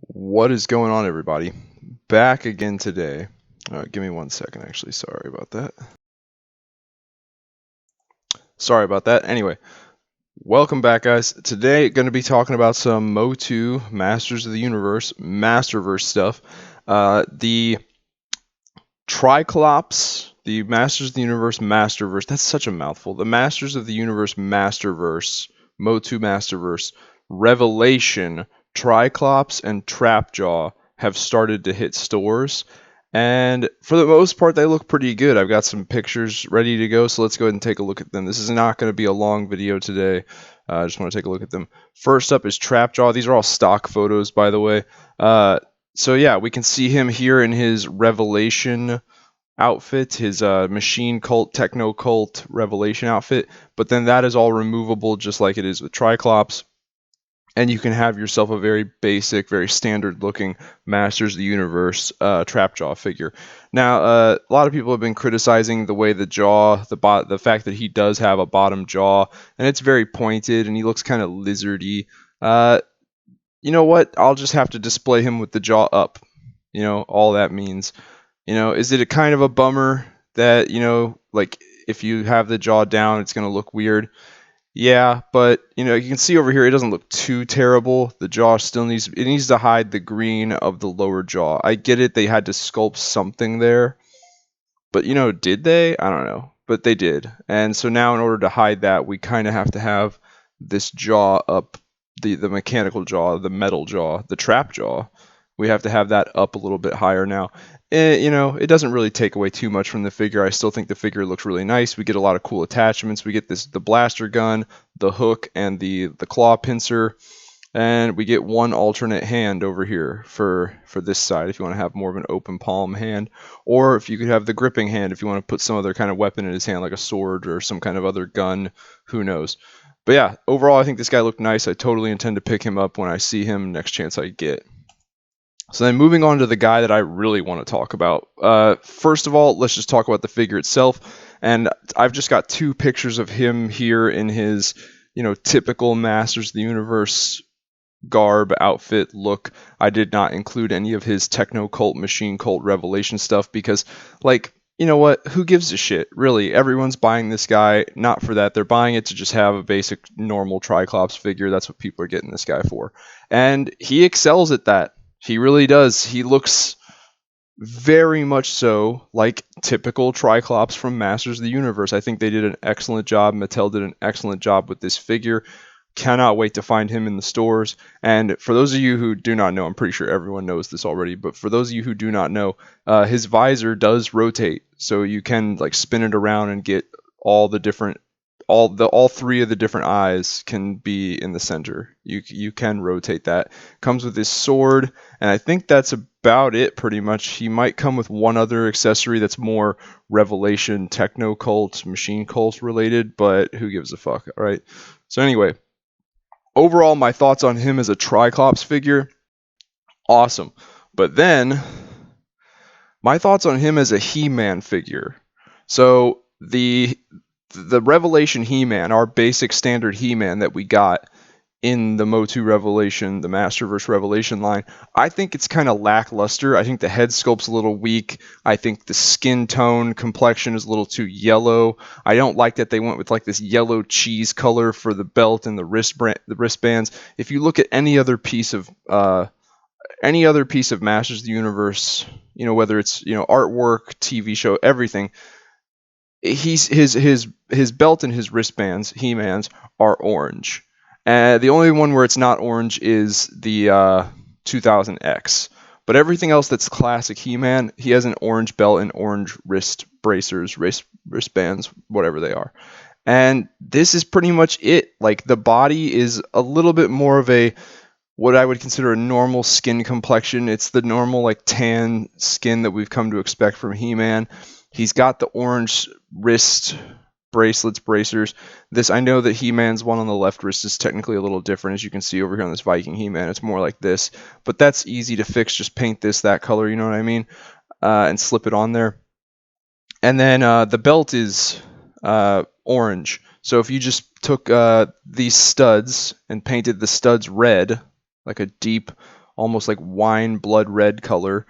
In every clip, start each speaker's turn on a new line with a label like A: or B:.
A: What is going on, everybody? Back again today. Give me 1 second, actually. Sorry about that. Anyway, welcome back, guys. Today, going to be talking about some MOTU Masters of the Universe Masterverse stuff. The Tri-Klops, the Masters of the Universe Masterverse. That's such a mouthful. The Masters of the Universe Masterverse, MOTU Masterverse Revelation, Tri-Klops and Trap-Jaw have started to hit stores. And for the most part, they look pretty good. I've got some pictures ready to go, so let's go ahead and take a look at them. This is not going to be a long video today. I just want to take a look at them. First up is TrapJaw. These are all stock photos, by the way. So yeah, we can see him here in his Revelation outfit, his Machine Cult, Techno Cult Revelation outfit. But then that is all removable, just like it is with Tri-Klops. And you can have yourself a very basic, very standard-looking Masters of the Universe TrapJaw figure. Now, a lot of people have been criticizing the way the jaw, the fact that he does have a bottom jaw, and it's very pointed, and he looks kind of lizardy. You know what? I'll just have to display him with the jaw up. You know, all that means. You know, is it a kind of a bummer that, you know, like if you have the jaw down, it's going to look weird? Yeah, but you know, you can see over here it doesn't look too terrible. The jaw still needs to hide the green of the lower jaw. I get it, they had to sculpt something there. But you know, did they? I don't know. But they did. And so now in order to hide that, we kind of have to have this jaw up, the mechanical jaw, the metal jaw, the trap jaw. We have to have that up a little bit higher now. You know, it doesn't really take away too much from the figure. I still think the figure looks really nice. We get a lot of cool attachments. We get the blaster gun, the hook, and the claw pincer. And we get one alternate hand over here for this side if you want to have more of an open palm hand. Or if you could have the gripping hand if you want to put some other kind of weapon in his hand, like a sword or some kind of other gun. Who knows? But yeah, overall, I think this guy looked nice. I totally intend to pick him up when I see him next chance I get. So then moving on to the guy that I really want to talk about. First of all, let's just talk about the figure itself. And I've just got two pictures of him here in his, you know, typical Masters of the Universe garb, outfit, look. I did not include any of his Techno Cult, Machine Cult, Revelation stuff because, like, you know what? Who gives a shit? Really, everyone's buying this guy not for that. They're buying it to just have a basic, normal Tri-Klops figure. That's what people are getting this guy for. And he excels at that. He really does. He looks very much so like typical Tri-Klops from Masters of the Universe. I think they did an excellent job. Mattel did an excellent job with this figure. Cannot wait to find him in the stores. And for those of you who do not know, I'm pretty sure everyone knows this already, but for those of you who do not know, his visor does rotate. So you can like spin it around and get all the different all three of the different eyes can be in the center. You can rotate that. Comes with his sword, and I think that's about it pretty much. He might come with one other accessory that's more Revelation, Techno Cult, Machine Cult related, but who gives a fuck, all right? So anyway, overall my thoughts on him as a Tri-Klops figure, awesome. But then my thoughts on him as a HeMan figure. So the Revelation HeMan, our basic standard HeMan that we got in the MOTU Revelation, the Masterverse Revelation line, I think it's kind of lackluster. I think the head sculpt's a little weak. I think the skin tone complexion is a little too yellow. I don't like that they went with like this yellow cheese color for the belt and the wristbands. If you look at any other piece of Masters of the Universe, you know, whether it's, you know, artwork, TV show, everything, his belt and his wristbands, HeMan's, are orange. The only one where it's not orange is the 2000X. But everything else that's classic HeMan, he has an orange belt and orange wrist bracers, wristbands, whatever they are. And this is pretty much it. Like, the body is a little bit more of a, what I would consider a normal skin complexion. It's the normal, like, tan skin that we've come to expect from HeMan. He's got the orange wrist bracelets, bracers. This, I know that HeMan's one on the left wrist is technically a little different, as you can see over here on this Viking HeMan. It's more like this, but that's easy to fix. Just paint this that color, you know what I mean, and slip it on there. And then the belt is orange. So if you just took these studs and painted the studs red, like a deep almost like wine blood red color.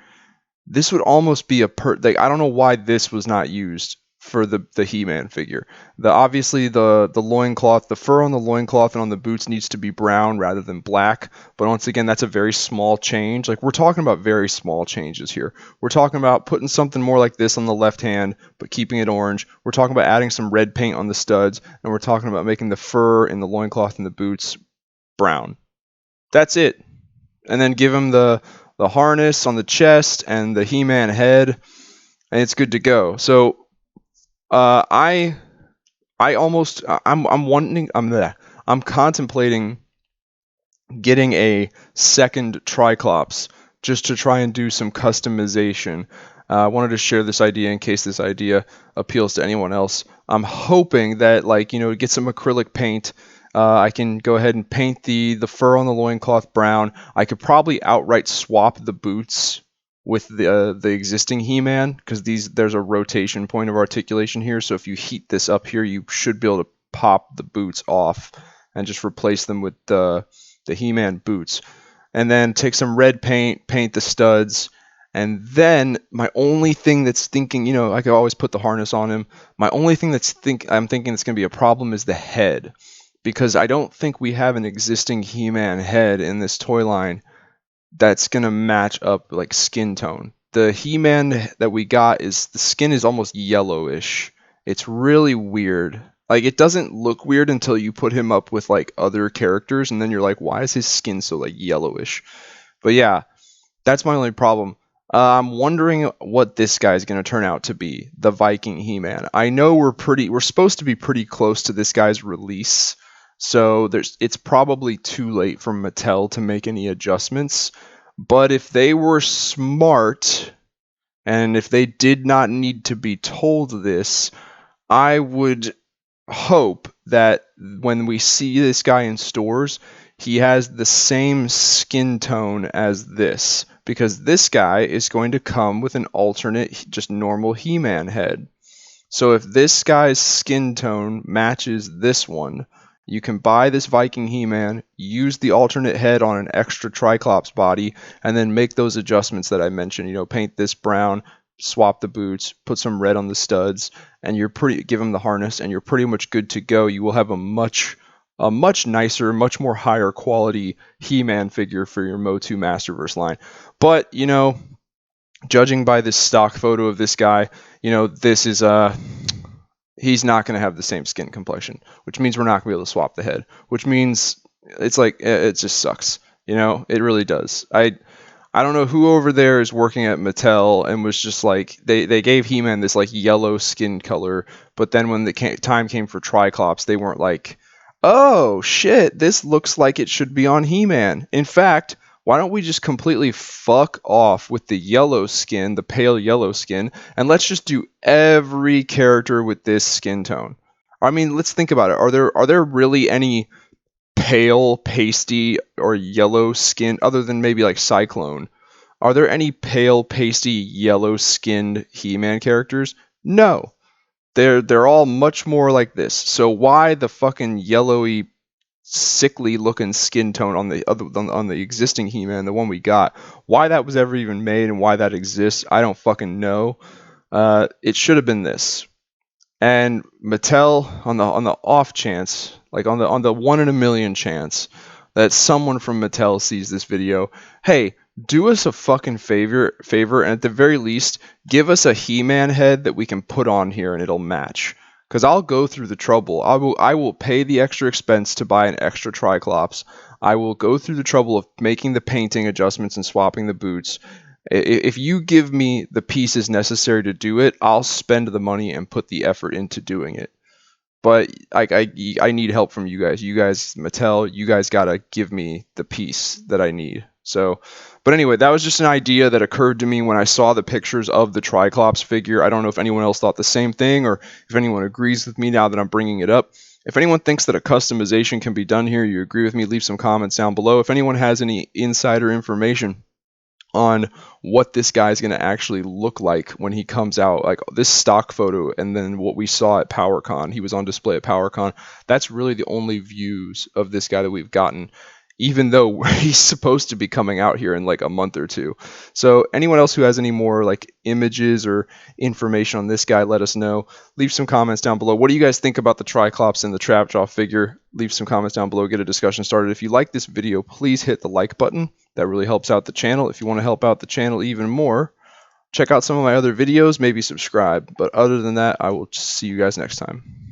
A: This would almost be a like, I don't know why this was not used for the He-Man figure. Obviously the loincloth, the fur on the loincloth and on the boots needs to be brown rather than black. But once again, that's a very small change. Like, we're talking about very small changes here. We're talking about putting something more like this on the left hand, but keeping it orange. We're talking about adding some red paint on the studs, and we're talking about making the fur in the loincloth and the boots brown. That's it. And then give him the harness on the chest and the He-Man head, and it's good to go. So I'm contemplating getting a second Tri-Klops just to try and do some customization. I wanted to share this idea in case this idea appeals to anyone else. I'm hoping that, like, get some acrylic paint. I can go ahead and paint the fur on the loincloth brown. I could probably outright swap the boots with the existing He-Man, because there's a rotation point of articulation here. So if you heat this up here, you should be able to pop the boots off and just replace them with the He-Man boots. And then take some red paint, paint the studs. And then my only thing that's thinking, I could always put the harness on him. My only thing I'm thinking that's going to be a problem is the head, because I don't think we have an existing He-Man head in this toy line that's going to match up like skin tone. The He-Man that we got the skin is almost yellowish. It's really weird. Like, it doesn't look weird until you put him up with like other characters, and then you're like, why is his skin so like yellowish? But yeah, that's my only problem. I'm wondering what this guy's going to turn out to be, the Viking He-Man. I know we're supposed to be pretty close to this guy's release, so it's probably too late for Mattel to make any adjustments. But if they were smart, and if they did not need to be told this, I would hope that when we see this guy in stores, he has the same skin tone as this, because this guy is going to come with an alternate, just normal He-Man head. So if this guy's skin tone matches this one, you can buy this Viking He-Man, use the alternate head on an extra Tri-Klops body, and then make those adjustments that I mentioned. Paint this brown, swap the boots, put some red on the studs, and give him the harness, and you're pretty much good to go. You will have a much nicer, much more higher quality He-Man figure for your MOTU Masterverse line. But, judging by this stock photo of this guy, this is he's not going to have the same skin complexion, which means we're not going to be able to swap the head, which means it's like, it just sucks. It really does. I don't know who over there is working at Mattel and was just like, they gave He-Man this like yellow skin color, but then when the time came for Tri-Klops, they weren't like, oh shit, this looks like it should be on He-Man. In fact, why don't we just completely fuck off with the yellow skin, the pale yellow skin, and let's just do every character with this skin tone? I mean, let's think about it. Are there really any pale, pasty, or yellow skin other than maybe like Cyclone? Are there any pale, pasty, yellow-skinned He-Man characters? No. They're all much more like this. So why the fucking yellowy, sickly looking skin tone on the existing He-Man, the one we got? Why that was ever even made and why that exists, I don't fucking know. It should have been this. And Mattel, on the off chance, like on the 1 in a million chance that someone from Mattel sees this video, hey, do us a fucking favor, and at the very least, give us a He-Man head that we can put on here and it'll match. Because I'll go through the trouble. I will pay the extra expense to buy an extra Tri-Klops. I will go through the trouble of making the painting adjustments and swapping the boots. If you give me the pieces necessary to do it, I'll spend the money and put the effort into doing it. But I need help from you guys. You guys, Mattel, you guys gotta give me the piece that I need. So, but anyway, that was just an idea that occurred to me when I saw the pictures of the Tri-Klops figure. I don't know if anyone else thought the same thing, or if anyone agrees with me now that I'm bringing it up. If anyone thinks that a customization can be done here, you agree with me, leave some comments down below. If anyone has any insider information on what this guy's going to actually look like when he comes out, like this stock photo and then what we saw at PowerCon, he was on display at PowerCon, that's really the only views of this guy that we've gotten. even though he's supposed to be coming out here in like a month or two. So anyone else who has any more like images or information on this guy, let us know. Leave some comments down below. What do you guys think about the TriKlops and the TrapJaw figure? Leave some comments down below, get a discussion started. If you like this video, please hit the like button. That really helps out the channel. If you want to help out the channel even more, check out some of my other videos, maybe subscribe. But other than that, I will see you guys next time.